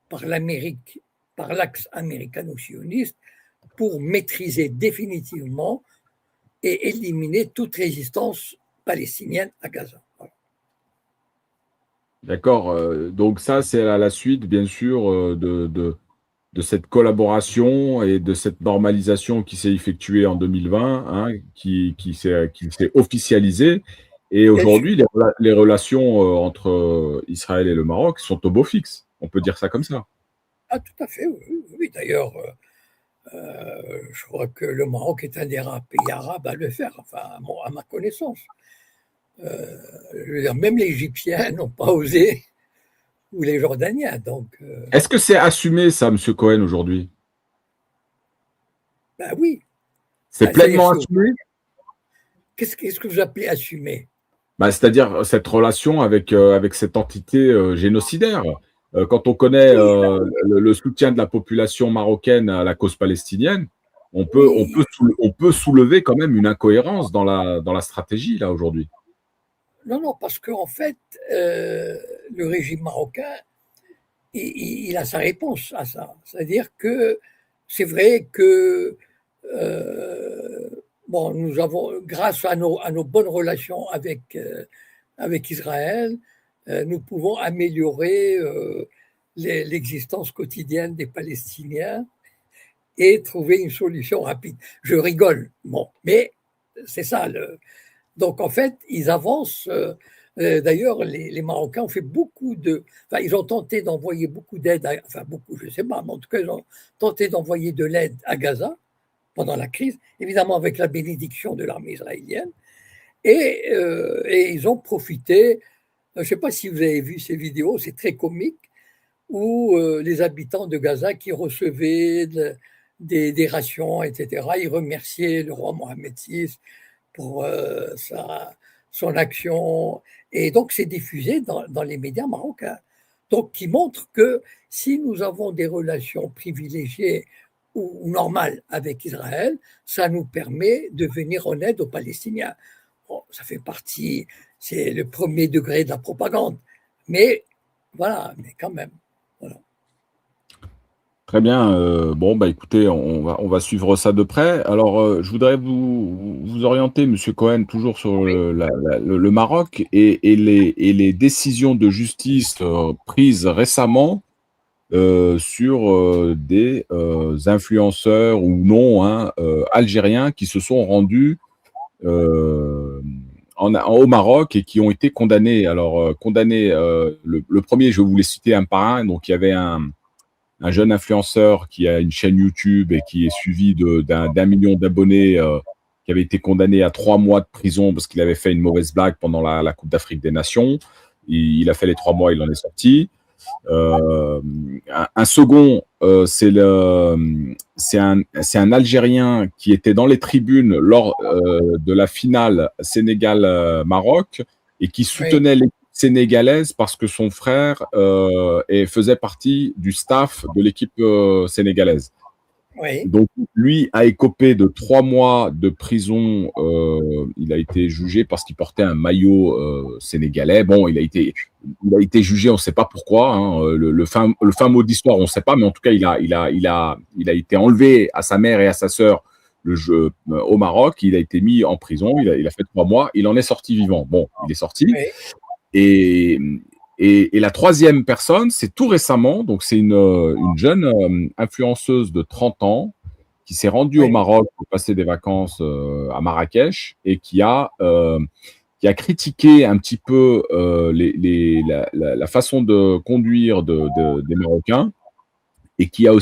par l'Amérique, par l'axe américano-sioniste, pour maîtriser définitivement et éliminer toute résistance palestinienne à Gaza. Voilà. D'accord. Donc ça, c'est à la suite, bien sûr, de cette collaboration et de cette normalisation qui s'est effectuée en 2020, hein, qui s'est officialisée. Et aujourd'hui, les relations entre Israël et le Maroc sont au beau fixe. On peut dire ça comme ça. Ah, tout à fait, oui. Oui. D'ailleurs, je crois que le Maroc est un des rares pays arabes à le faire, enfin, à ma connaissance. Je veux dire, même les Égyptiens n'ont pas osé, ou les Jordaniens. Donc, Est-ce que c'est assumé, ça, M. Cohen, aujourd'hui? ben oui. C'est pleinement assumé? Qu'est-ce que vous appelez assumer? C'est-à-dire cette relation avec cette entité génocidaire. Quand on connaît le soutien de la population marocaine à la cause palestinienne, on peut soulever quand même une incohérence dans la stratégie, là, aujourd'hui. Non, parce qu'en fait, le régime marocain, il a sa réponse à ça. C'est-à-dire que c'est vrai que nous avons, grâce à nos bonnes relations avec Israël, nous pouvons améliorer l'existence quotidienne des Palestiniens et trouver une solution rapide. Je rigole, mais c'est ça. Donc en fait, ils avancent. D'ailleurs, les Marocains ont fait ils ont tenté d'envoyer beaucoup d'aide, beaucoup, je ne sais pas, mais en tout cas, ils ont tenté d'envoyer de l'aide à Gaza pendant la crise, évidemment avec la bénédiction de l'armée israélienne. Et ils ont profité, je ne sais pas si vous avez vu ces vidéos, c'est très comique, où les habitants de Gaza qui recevaient des rations, etc., ils remerciaient le roi Mohamed VI pour son action. Et donc, c'est diffusé dans les médias marocains. Donc, qui montre que si nous avons des relations privilégiées ou normales avec Israël, ça nous permet de venir en aide aux Palestiniens. Bon, ça fait partie, c'est le premier degré de la propagande. Mais voilà, mais quand même. Voilà. Très bien. Écoutez, on va suivre ça de près. Alors, je voudrais vous orienter, Monsieur Cohen, toujours sur le Maroc et les décisions de justice prises récemment sur des influenceurs ou non, hein, algériens qui se sont rendus au Maroc et qui ont été condamnés. Alors, condamnés, le premier, je vais vous les citer un par un. Donc, il y avait un jeune influenceur qui a une chaîne YouTube et qui est suivi d'un million d'abonnés, qui avait été condamné à 3 mois de prison parce qu'il avait fait une mauvaise blague pendant la Coupe d'Afrique des Nations. Il a fait les 3 mois, il en est sorti. Un second, c'est un Algérien qui était dans les tribunes lors de la finale Sénégal-Maroc et qui soutenait l'équipe sénégalaise parce que son frère faisait partie du staff de l'équipe sénégalaise. Oui. Donc, lui a écopé de 3 mois de prison. Il a été jugé parce qu'il portait un maillot sénégalais. Bon, il a été jugé, on ne sait pas pourquoi. Hein. Le fin mot d'histoire, on ne sait pas, mais en tout cas, il a été enlevé à sa mère et à sa sœur au Maroc. Il a été mis en prison. Il a fait 3 mois. Il en est sorti vivant. Bon, il est sorti. Oui. Et la troisième personne, c'est tout récemment, donc c'est une jeune influenceuse de 30 ans qui s'est rendue au Maroc pour passer des vacances à Marrakech et qui a critiqué un petit peu la façon de conduire des Marocains et qui a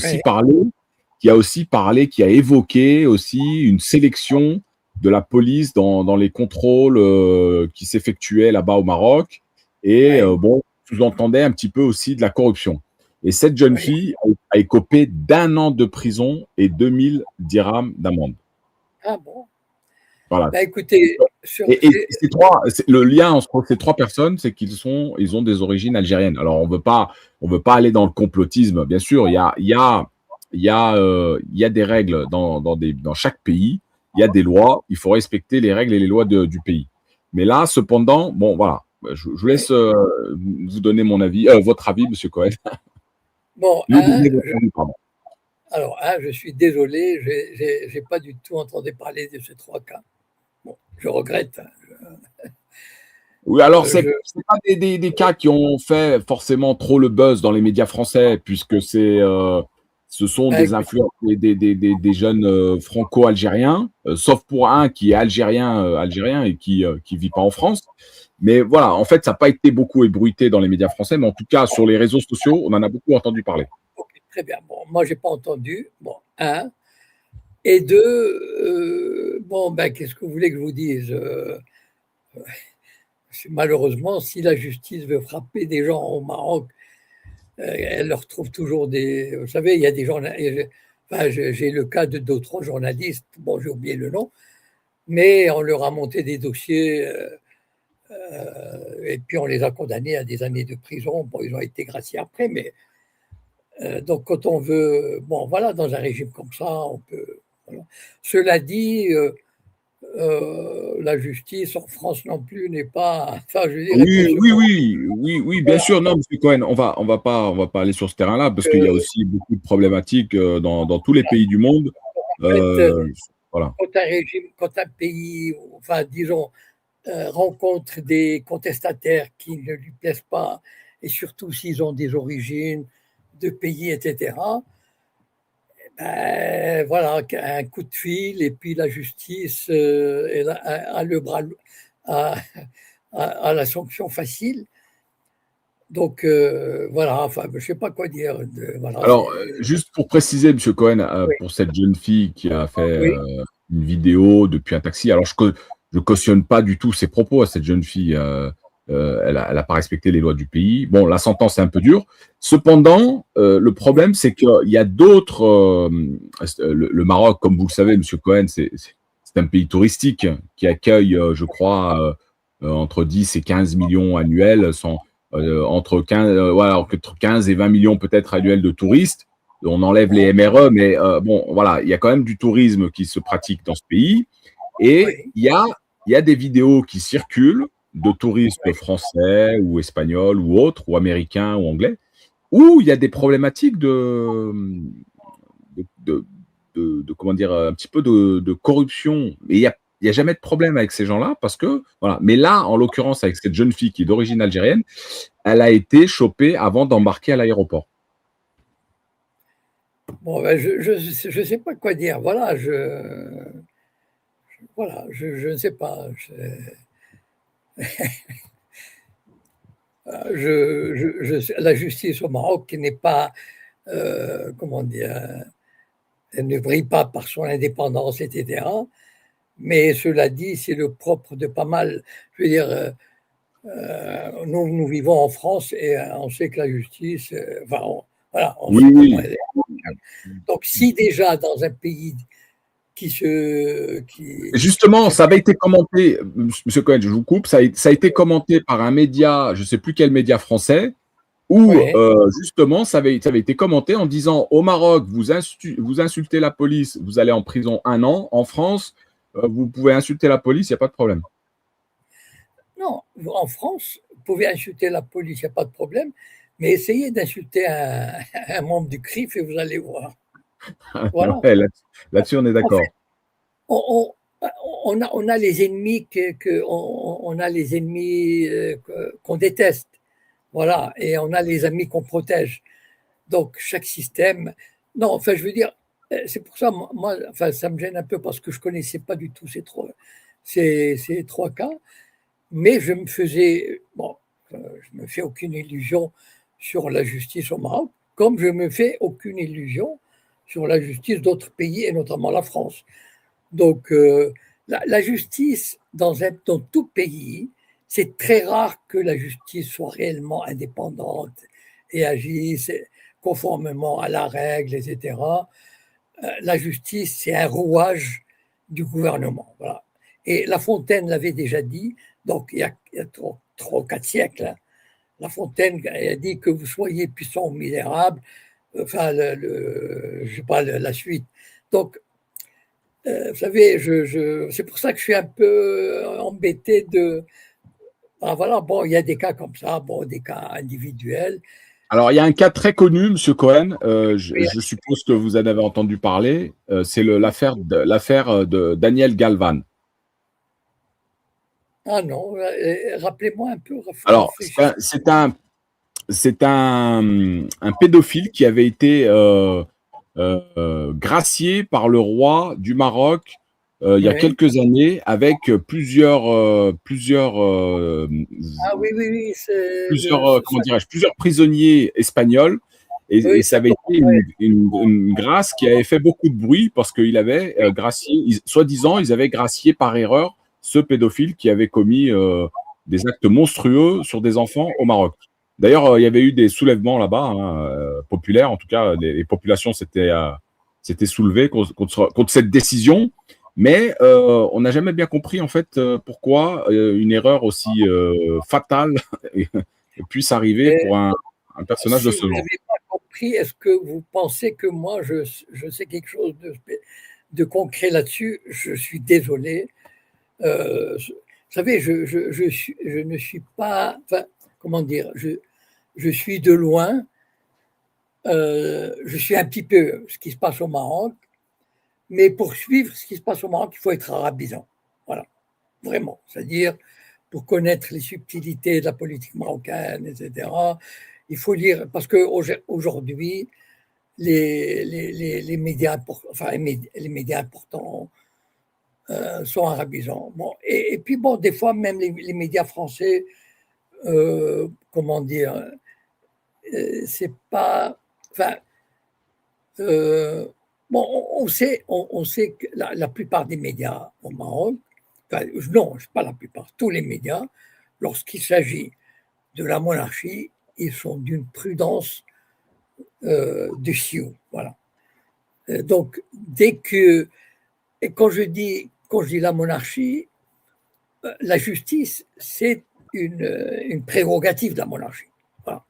évoqué aussi une sélection de la police dans les contrôles qui s'effectuaient là-bas au Maroc. Et bon, sous-entendait un petit peu aussi de la corruption. Et cette jeune fille a écopé d'1 an de prison et 2000 dirhams d'amende. Ah bon. Voilà. Bah, écoutez, le lien entre ces 3 personnes, c'est ils ont des origines algériennes. Alors on veut pas aller dans le complotisme, bien sûr. Il y a des règles dans chaque pays. Il y a des lois. Il faut respecter les règles et les lois du pays. Mais là, cependant, bon, voilà. Je vous laisse vous donner votre avis, Monsieur Cohen. Bon, alors, je suis désolé, j'ai pas du tout entendu parler de ces 3 cas. Bon, je regrette. Oui, alors c'est pas des cas qui ont fait forcément trop le buzz dans les médias français, puisque ce sont des influences des jeunes franco-algériens, sauf pour un qui est algérien et qui vit pas en France. Mais voilà, en fait, ça n'a pas été beaucoup ébruité dans les médias français, mais en tout cas, sur les réseaux sociaux, on en a beaucoup entendu parler. Okay, très bien. Bon, moi, j'ai pas entendu. Bon, 1. Et 2, bon, ben, qu'est-ce que vous voulez que je vous dise malheureusement, si la justice veut frapper des gens au Maroc, elle leur trouve toujours des... Vous savez, il y a des journalistes... Enfin, j'ai le cas de 2 ou 3 journalistes, bon, j'ai oublié le nom, mais on leur a monté des dossiers... et puis on les a condamnés à des années de prison. Bon, ils ont été graciés après, mais donc quand on veut, bon voilà, dans un régime comme ça, on peut. Voilà. Cela dit, la justice en France non plus n'est pas. Enfin, je dirais. Oui, bien sûr. Non, Monsieur Cohen, on va pas aller sur ce terrain-là parce qu'il y a aussi beaucoup de problématiques dans tous les pays du monde. Voilà. Quand un pays, enfin disons, rencontre des contestataires qui ne lui plaisent pas, et surtout s'ils ont des origines de pays, etc., ben, voilà, un coup de fil, et puis la justice a le bras, à la sanction facile. Donc voilà, enfin, je ne sais pas quoi dire. Voilà, alors, juste pour préciser, Monsieur Cohen, pour cette jeune fille qui a fait une vidéo depuis un taxi, alors je cautionne pas du tout ses propos à cette jeune fille. Elle n'a pas respecté les lois du pays. Bon, la sentence est un peu dure. Cependant, le problème, c'est qu'il y a d'autres. Le Maroc, comme vous le savez, Monsieur Cohen, c'est un pays touristique qui accueille, je crois, entre 10 et 15 millions annuels, entre 15 et 20 millions peut-être annuels de touristes. On enlève les MRE, mais bon, voilà, il y a quand même du tourisme qui se pratique dans ce pays. Et il y a des vidéos qui circulent de touristes français ou espagnols ou autres, ou américains ou anglais, où il y a des problématiques de comment dire, un petit peu de corruption. Et il y a jamais de problème avec ces gens-là parce que, voilà. Mais là, en l'occurrence, avec cette jeune fille qui est d'origine algérienne, elle a été chopée avant d'embarquer à l'aéroport. Bon, ben, je sais pas quoi dire. Voilà, je ne sais pas. La justice au Maroc qui n'est pas, comment dire, elle ne brille pas par son indépendance, etc. Mais cela dit, c'est le propre de pas mal. Je veux dire, nous vivons en France et on sait que la justice, enfin, voilà, on Oui, sait comment oui. elle est. Donc, si déjà dans un pays Et qui justement, se ça avait été commenté, Monsieur Cohen, je vous coupe, ça a été commenté par un média, je ne sais plus quel média français, où ouais, justement, ça avait été commenté en disant au Maroc, vous insultez la police, vous allez en prison 1 an. En France, vous pouvez insulter la police, il n'y a pas de problème. non, en France, vous pouvez insulter la police, il n'y a pas de problème, mais essayez d'insulter un membre du CRIF et vous allez voir. Voilà. Ouais, là-dessus, on est En fait, d'accord. on, on a les ennemis on a les ennemis qu'on déteste. Voilà. Et on a les amis qu'on protège. Donc, chaque système. Non, enfin, je veux dire, c'est pour ça, moi, enfin, ça me gêne un peu parce que je ne connaissais pas du tout ces trois cas. Mais je me faisais, bon, je me fais aucune illusion sur la justice au Maroc, comme je me fais aucune illusion sur la justice d'autres pays, et notamment la France. Donc, la justice dans tout pays, c'est très rare que la justice soit réellement indépendante et agisse conformément à la règle, etc. La justice, c'est un rouage du gouvernement. Voilà. Et La Fontaine l'avait déjà dit, donc il y a 3 ou 4 siècles. Hein, La Fontaine a dit que vous soyez puissant ou misérable, enfin, je sais pas, la suite. Donc, vous savez, c'est pour ça que je suis un peu embêté de. Ah, voilà, bon, il y a des cas comme ça, bon, des cas individuels. Alors, il y a un cas très connu, Monsieur Cohen, Mais, je suppose que vous en avez entendu parler, c'est l'affaire de Daniel Galvan. ah non, rappelez-moi un peu, Alors, rafraîchissez. c'est un pédophile qui avait été gracié par le roi du Maroc il y a Oui. quelques années avec Ah oui, oui, oui, comment dirais-je, plusieurs prisonniers espagnols. Et oui, ça ça avait été commence. une grâce qui avait fait beaucoup de bruit parce qu'il avait gracié, soi-disant, ils avaient gracié par erreur ce pédophile qui avait commis des actes monstrueux sur des enfants au Maroc. D'ailleurs, il y avait eu des soulèvements là-bas, hein, populaires. En tout cas, les populations s'étaient soulevées contre cette décision. Mais on n'a jamais bien compris en fait pourquoi une erreur aussi fatale puisse arriver Et pour un personnage de si ce vous genre. n'avez pas compris, est-ce que vous pensez que moi, je sais quelque chose de concret là-dessus? Je suis désolé. Vous savez, je ne suis pas, enfin, comment dire, je suis de loin, je suis un petit peu ce qui se passe au Maroc, mais pour suivre ce qui se passe au Maroc, il faut être arabisant. Voilà, vraiment. C'est-à-dire, pour connaître les subtilités de la politique marocaine, etc., il faut lire, parce qu'aujourd'hui, les médias, enfin, les médias importants sont arabisants. Bon, et puis, bon, des fois, même les médias français, comment dire, c'est pas. Enfin, euh, bon, on sait que la plupart des médias au Maroc, enfin, non, pas la plupart, tous les médias, lorsqu'il s'agit de la monarchie, ils sont d'une prudence de sioux. Voilà. Donc, et quand je dis la monarchie, la justice, c'est une prérogative de la monarchie. Voilà.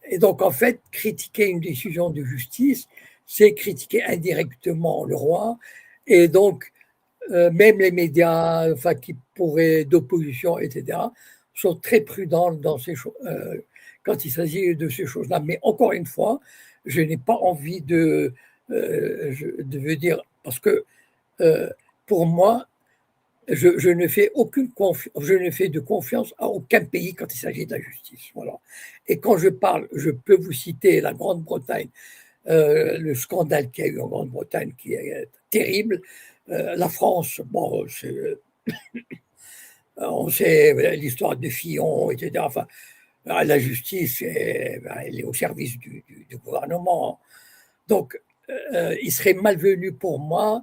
Et donc, en fait, critiquer une décision de justice, c'est critiquer indirectement le roi. Et donc, même les médias enfin, qui pourraient d'opposition, etc., sont très prudents dans quand il s'agit de ces choses-là. Mais encore une fois, je n'ai pas envie de veux dire, parce que euh, pour moi, je ne fais je ne fais de confiance à aucun pays quand il s'agit de la justice. Voilà. Et quand je parle, je peux vous citer la Grande-Bretagne, le scandale qu'il y a eu en Grande-Bretagne qui est terrible. La France, bon, on sait l'histoire de Fillon, etc. Enfin, la justice, elle est au service du gouvernement. Donc, il serait malvenu pour moi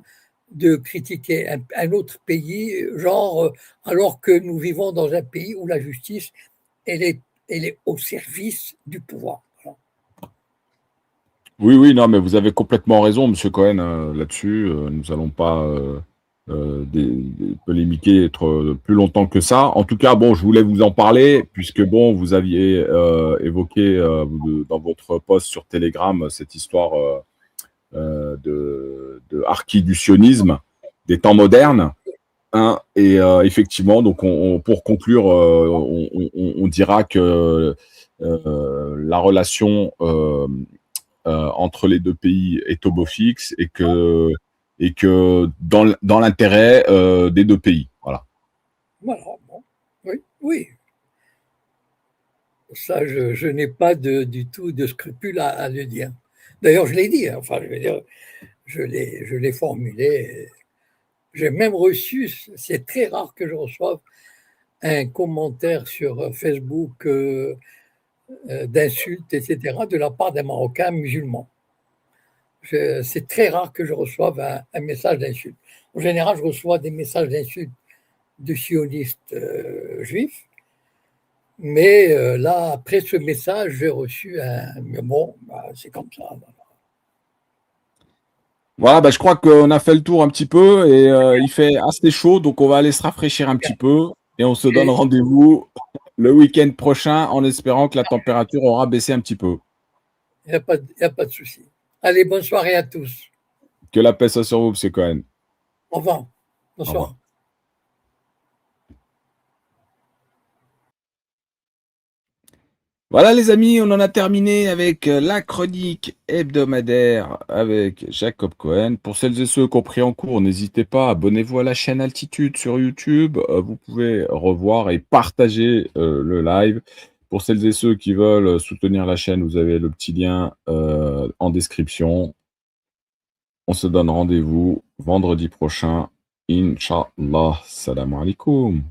de critiquer un autre pays, genre, alors que nous vivons dans un pays où la justice, elle est au service du pouvoir. Voilà. Oui, oui, non, mais vous avez complètement raison, Monsieur Cohen, là-dessus. Nous allons pas polémiquer plus longtemps que ça. En tout cas, bon, je voulais vous en parler, puisque bon, vous aviez évoqué dans votre post sur Telegram cette histoire de archiducionisme des temps modernes. Hein, et effectivement, donc pour conclure, on dira que la relation entre les deux pays est au beau fixe et que dans l'intérêt des deux pays. Voilà. Voilà, bon. Oui, oui. Ça, je n'ai pas du tout de scrupule à le dire. D'ailleurs, je l'ai dit, hein. Enfin, je veux dire, je l'ai formulé. J'ai même reçu, c'est très rare que je reçoive un commentaire sur Facebook d'insultes, etc., de la part d'un Marocain musulman. C'est très rare que je reçoive un message d'insulte. En général, je reçois des messages d'insultes de sionistes juifs. Mais là, après ce message, j'ai reçu un. Mais bon, bah, c'est comme ça. Voilà, bah, je crois qu'on a fait le tour un petit peu et il fait assez chaud, donc on va aller se rafraîchir un petit peu et on se donne rendez-vous le week-end prochain en espérant que la température aura baissé un petit peu. Il n'y a pas de souci. Allez, bonne soirée à tous. Que la paix soit sur vous, M. Cohen. Au revoir. Bonsoir. Au revoir. Voilà les amis, on en a terminé avec la chronique hebdomadaire avec Jacob Cohen. Pour celles et ceux qui ont pris en cours, n'hésitez pas, abonnez-vous à la chaîne Altitude sur YouTube. Vous pouvez revoir et partager le live. Pour celles et ceux qui veulent soutenir la chaîne, vous avez le petit lien en description. On se donne rendez-vous vendredi prochain. Inch'Allah. Salam alaikum.